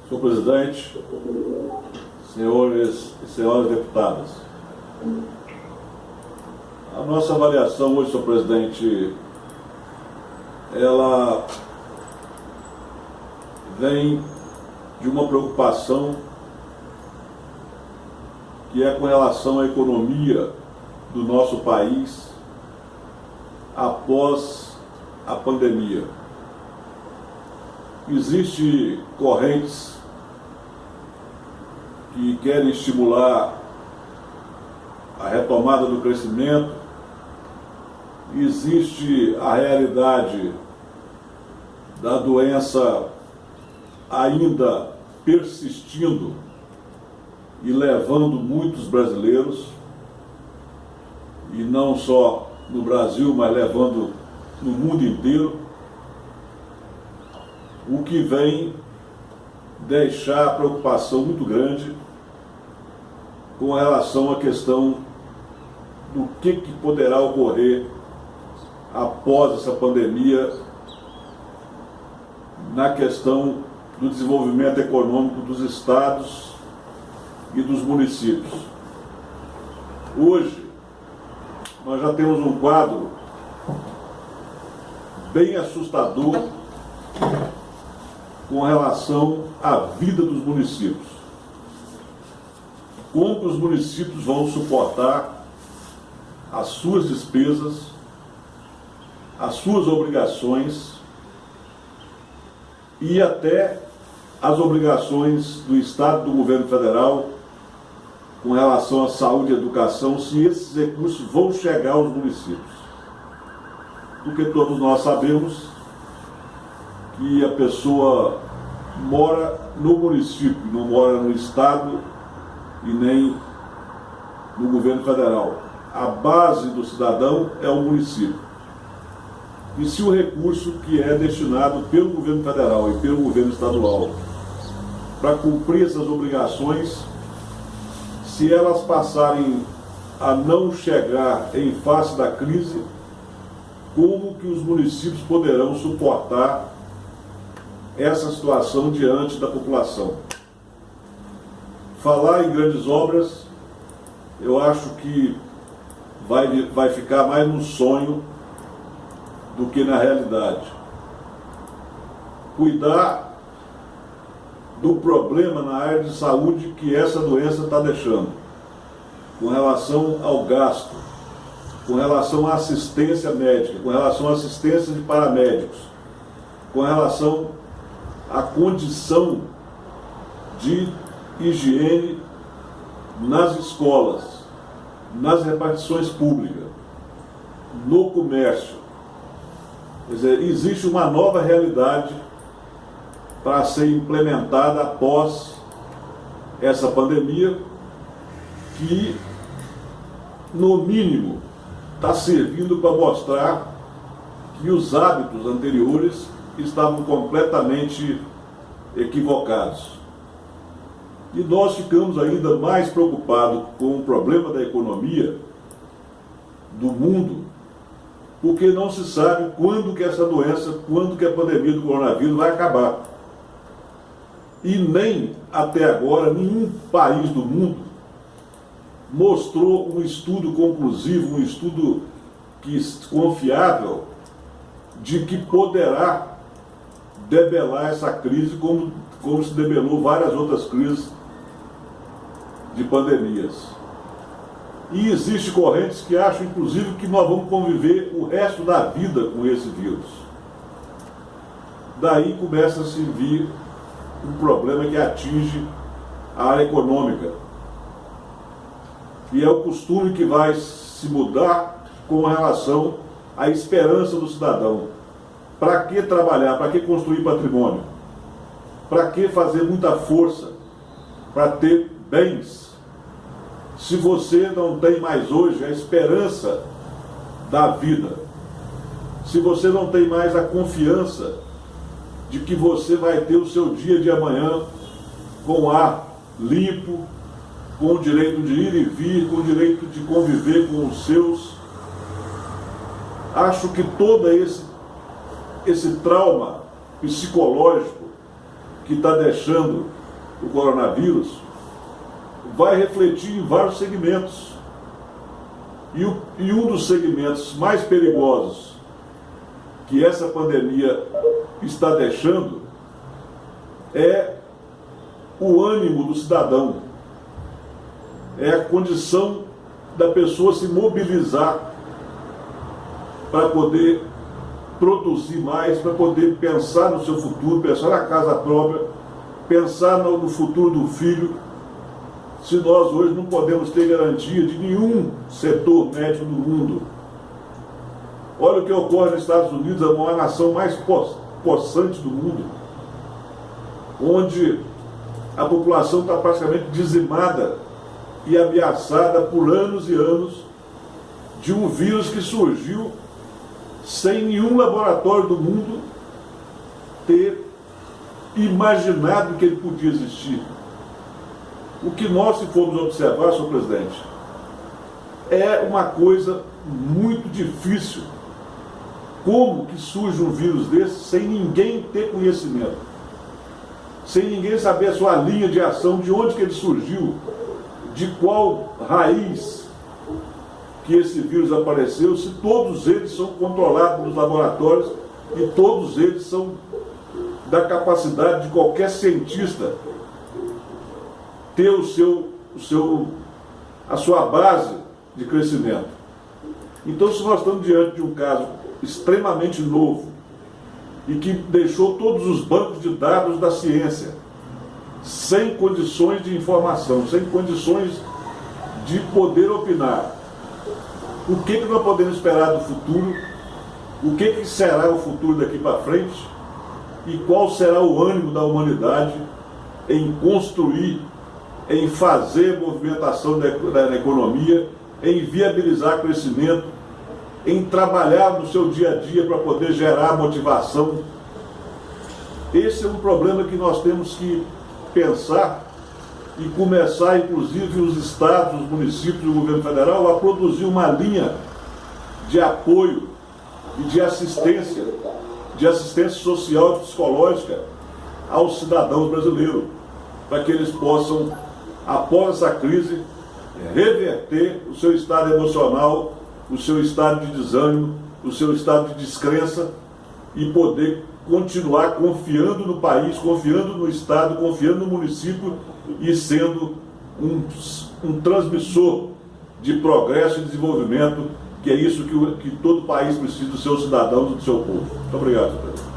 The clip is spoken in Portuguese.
Senhor presidente, senhores e senhoras deputadas, a nossa avaliação hoje, senhor presidente, ela vem de uma preocupação que é com relação à economia do nosso país após a pandemia. Existem correntes que querem estimular a retomada do crescimento, existe a realidade da doença ainda persistindo e levando muitos brasileiros, e não só no Brasil, mas levando no mundo inteiro, o que vem deixar preocupação muito grande com relação à questão do que poderá ocorrer após essa pandemia na questão do desenvolvimento econômico dos estados e dos municípios. Hoje, nós já temos um quadro bem assustador com relação à vida dos municípios. Como que os municípios vão suportar as suas despesas, as suas obrigações e até as obrigações do Estado e do governo federal com relação à saúde e educação, se esses recursos vão chegar aos municípios. Porque todos nós sabemos que a pessoa mora no município, não mora no Estado e nem no governo federal. A base do cidadão é o município. E se o recurso que é destinado pelo governo federal e pelo governo estadual para cumprir essas obrigações, se elas passarem a não chegar em face da crise, como que os municípios poderão suportar essa situação diante da população? Falar em grandes obras, eu acho que vai ficar mais no sonho do que na realidade. Cuidar do problema na área de saúde que essa doença está deixando, com relação ao gasto, com relação à assistência médica, com relação à assistência de paramédicos, com relação à condição de higiene nas escolas, nas repartições públicas, no comércio. Quer dizer, existe uma nova realidade para ser implementada após essa pandemia, que, no mínimo, está servindo para mostrar que os hábitos anteriores estavam completamente equivocados. E nós ficamos ainda mais preocupados com o problema da economia do mundo, porque não se sabe quando que essa doença, quando que a pandemia do coronavírus vai acabar. E nem, até agora, nenhum país do mundo mostrou um estudo conclusivo, um estudo confiável, de que poderá debelar essa crise como se debelou várias outras crises de pandemias. E existem correntes que acham, inclusive, que nós vamos conviver o resto da vida com esse vírus. Daí começa a se vir um problema que atinge a área econômica. E é o costume que vai se mudar com relação à esperança do cidadão. Para que trabalhar? Para que construir patrimônio? Para que fazer muita força para ter bens? Se você não tem mais hoje a esperança da vida, se você não tem mais a confiança de que você vai ter o seu dia de amanhã com ar limpo, com o direito de ir e vir, com o direito de conviver com os seus, acho que todo esse trauma psicológico que está deixando o coronavírus, vai refletir em vários segmentos. E um dos segmentos mais perigosos que essa pandemia está deixando é o ânimo do cidadão, é a condição da pessoa se mobilizar para poder produzir mais, para poder pensar no seu futuro, pensar na casa própria, pensar no futuro do filho. Se nós hoje não podemos ter garantia de nenhum setor médico do mundo. Olha o que ocorre nos Estados Unidos, a maior nação mais possante do mundo, onde a população está praticamente dizimada e ameaçada por anos e anos de um vírus que surgiu sem nenhum laboratório do mundo ter imaginado que ele podia existir. O que nós, se formos observar, senhor presidente, é uma coisa muito difícil. Como que surge um vírus desse sem ninguém ter conhecimento? Sem ninguém saber a sua linha de ação, de onde que ele surgiu, de qual raiz que esse vírus apareceu, se todos eles são controlados nos laboratórios e todos eles são da capacidade de qualquer cientista ter a sua base de crescimento. Então, se nós estamos diante de um caso extremamente novo e que deixou todos os bancos de dados da ciência sem condições de informação, sem condições de poder opinar, o que nós podemos esperar do futuro, o que será o futuro daqui para frente e qual será o ânimo da humanidade em construir, em fazer movimentação da economia, em viabilizar crescimento, em trabalhar no seu dia a dia para poder gerar motivação. Esse é um problema que nós temos que pensar e começar, inclusive, os estados, os municípios e o governo federal a produzir uma linha de apoio e de assistência social e psicológica aos cidadãos brasileiros, para que eles possam, após essa crise, reverter o seu estado emocional, o seu estado de desânimo, o seu estado de descrença e poder continuar confiando no país, confiando no estado, confiando no município e sendo um transmissor de progresso e desenvolvimento, que é isso que todo país precisa dos seus cidadãos e do seu povo. Muito obrigado, senhor presidente.